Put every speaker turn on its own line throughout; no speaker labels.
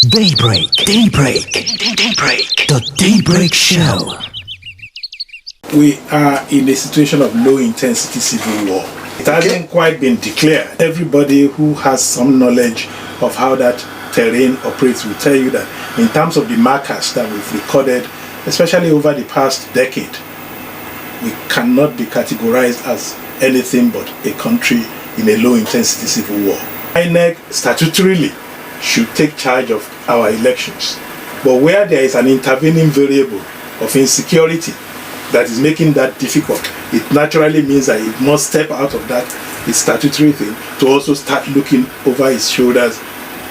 Daybreak. The Daybreak Show.
We are in a situation of low-intensity civil war. It hasn't quite been declared. Everybody who has some knowledge of how that terrain operates will tell you that in terms of the markers that we've recorded, especially over the past decade, we cannot be categorized as anything but a country in a low-intensity civil war. INEC statutorily should take charge of our elections. But where there is an intervening variable of insecurity that is making that difficult, it naturally means that it must step out of that its statutory thing to also start looking over its shoulders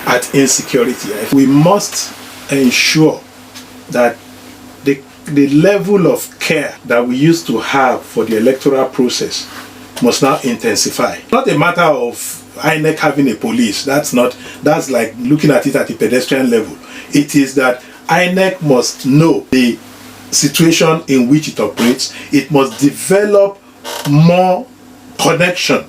at insecurity. We must ensure that the level of care that we used to have for the electoral process must now intensify. Not a matter of INEC having a police. That's like looking at it at a pedestrian level. It is that INEC must know the situation in which it operates. It must develop more connection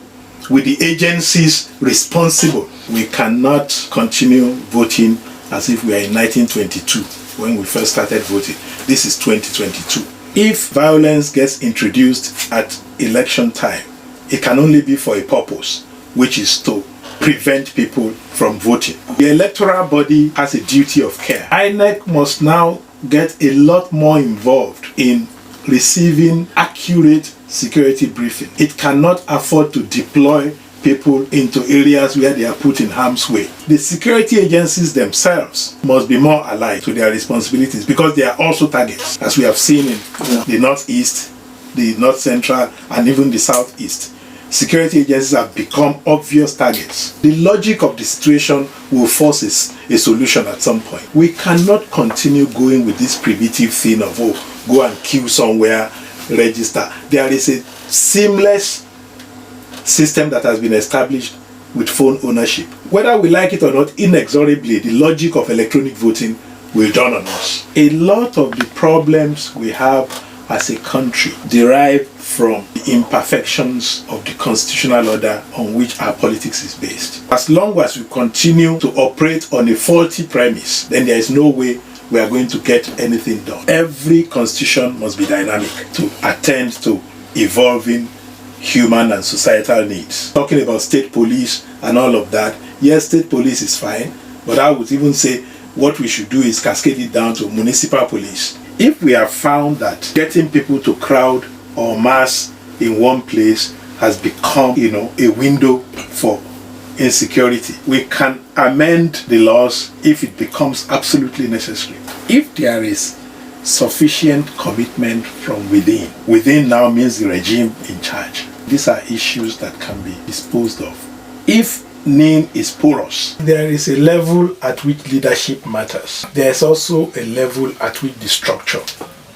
with the agencies responsible. We cannot continue voting as if we are in 1922 when we first started voting. This is 2022. If violence gets introduced at election time, it can only be for a purpose, which is to prevent people from voting. The electoral body has a duty of care. INEC must now get a lot more involved in receiving accurate security briefing. It cannot afford to deploy people into areas where they are put in harm's way. The security agencies themselves must be more aligned to their responsibilities because they are also targets, as we have seen in the Northeast, the North Central, and even the Southeast. Security agencies have become obvious targets. The logic of the situation will force a solution at some point. We cannot continue going with this primitive thing of, go and queue somewhere, register. There is a seamless system that has been established with phone ownership. Whether we like it or not, inexorably, the logic of electronic voting will dawn on us. A lot of the problems we have as a country derive from the imperfections of the constitutional order on which our politics is based. As long as we continue to operate on a faulty premise, then there is no way we are going to get anything done. Every constitution must be dynamic to attend to evolving human and societal needs. Talking about state police and all of that, yes, state police is fine, but I would even say what we should do is cascade it down to municipal police. If we have found that getting people to crowd or mass in one place has become, a window for insecurity, we can amend the laws if it becomes absolutely necessary. If there is sufficient commitment from within. Within now means the regime in charge. These are issues that can be disposed of. If NIN is porous, there is a level at which leadership matters. There is also a level at which the structure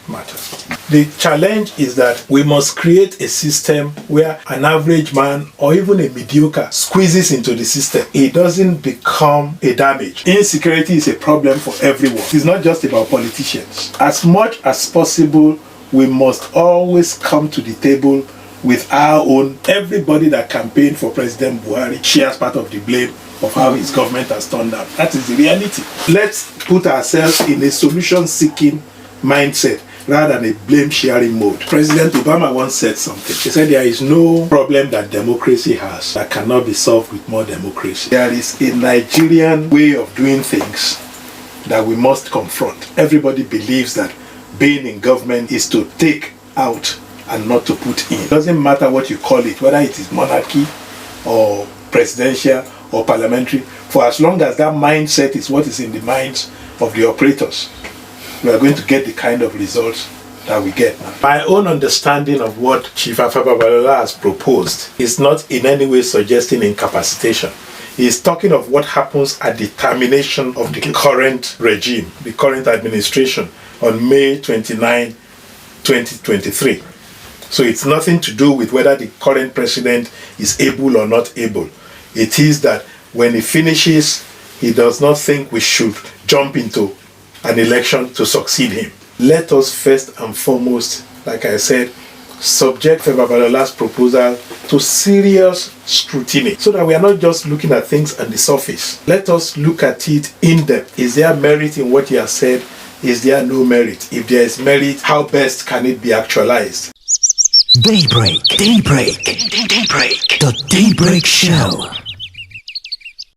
matters. The challenge is that we must create a system where an average man or even a mediocre squeezes into the system. It doesn't become a damage. Insecurity is a problem for everyone. It's not just about politicians. As much as possible, we must always come to the table with our own. Everybody that campaigned for President Buhari shares part of the blame of how his government has turned out. That is the reality. Let's put ourselves in a solution-seeking mindset rather than a blame-sharing mode. President Obama once said something. He said there is no problem that democracy has that cannot be solved with more democracy. There is a Nigerian way of doing things that we must confront. Everybody believes that being in government is to take out and not to put in. It doesn't matter what you call it, whether it is monarchy or presidential or parliamentary, for as long as that mindset is what is in the minds of the operators, we are going to get the kind of results that we get now. My own understanding of what Chief Afaba Balola has proposed is not in any way suggesting incapacitation. He is talking of what happens at the termination of the current regime, the current administration, on May 29, 2023. So it's nothing to do with whether the current president is able or not able. It is that when he finishes, he does not think we should jump into an election to succeed him. Let us first and foremost, like I said, subject Femi Babalola's proposal to serious scrutiny so that we are not just looking at things on the surface. Let us look at it in depth. Is there merit in what he has said? Is there no merit? If there is merit, how best can it be actualized?
Daybreak. The Daybreak Show.